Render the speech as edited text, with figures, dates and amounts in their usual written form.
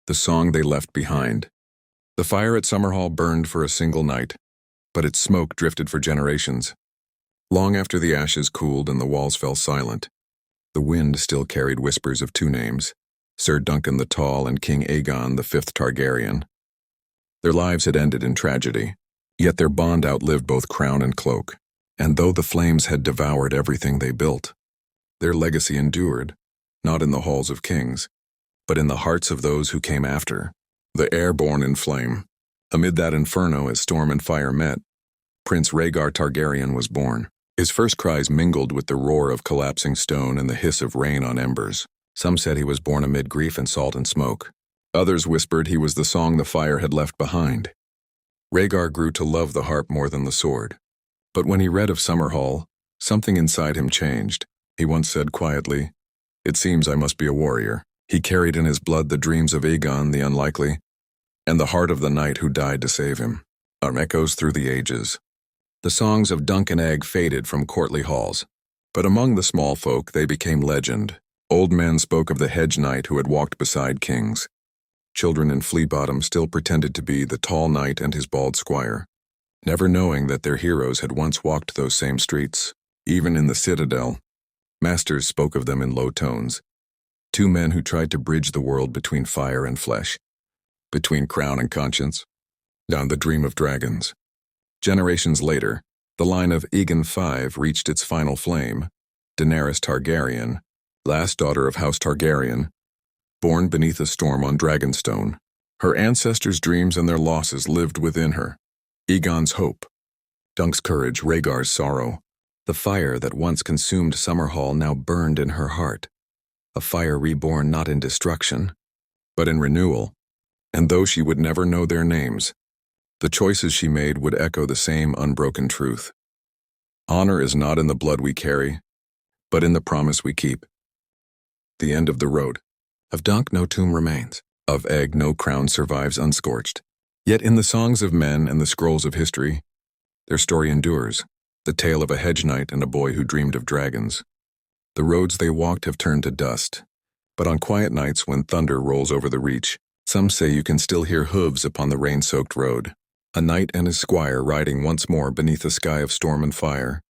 the song they left behind. The fire at Summerhall burned for a single night, but its smoke drifted for generations. Long after the ashes cooled and the walls fell silent, the wind still carried whispers of two names, Sir Duncan the Tall and King Aegon the Fifth Targaryen. Their lives had ended in tragedy, yet their bond outlived both crown and cloak, and though the flames had devoured everything they built, their legacy endured, not in the halls of kings, but in the hearts of those who came after. The air born in flame. Amid that inferno as storm and fire met, Prince Rhaegar Targaryen was born. His first cries mingled with the roar of collapsing stone and the hiss of rain on embers. Some said he was born amid grief and salt and smoke. Others whispered he was the song the fire had left behind. Rhaegar grew to love the harp more than the sword. But when he read of Summerhall, something inside him changed. He once said quietly, "It seems I must be a warrior." He carried in his blood the dreams of Aegon the Unlikely, and the heart of the knight who died to save him. Echoes through the ages. The songs of Dunk and Egg faded from courtly halls, but among the small folk they became legend. Old men spoke of the hedge knight who had walked beside kings. Children in Flea Bottom still pretended to be the tall knight and his bald squire, never knowing that their heroes had once walked those same streets. Even in the Citadel, masters spoke of them in low tones. Two men who tried to bridge the world between fire and flesh, between crown and conscience, down the dream of dragons. Generations later, the line of Aegon V reached its final flame. Daenerys Targaryen, last daughter of House Targaryen, born beneath a storm on Dragonstone. Her ancestors' dreams and their losses lived within her. Aegon's hope, Dunk's courage, Rhaegar's sorrow. The fire that once consumed Summerhall now burned in her heart. A fire reborn not in destruction, but in renewal. And though she would never know their names, the choices she made would echo the same unbroken truth. Honor is not in the blood we carry, but in the promise we keep. The end of the road. Of Dunk no tomb remains. Of Egg no crown survives unscorched. Yet in the songs of men and the scrolls of history, their story endures. The tale of a hedge knight and a boy who dreamed of dragons. The roads they walked have turned to dust, but on quiet nights when thunder rolls over the reach, some say you can still hear hooves upon the rain-soaked road. A knight and his squire riding once more beneath a sky of storm and fire.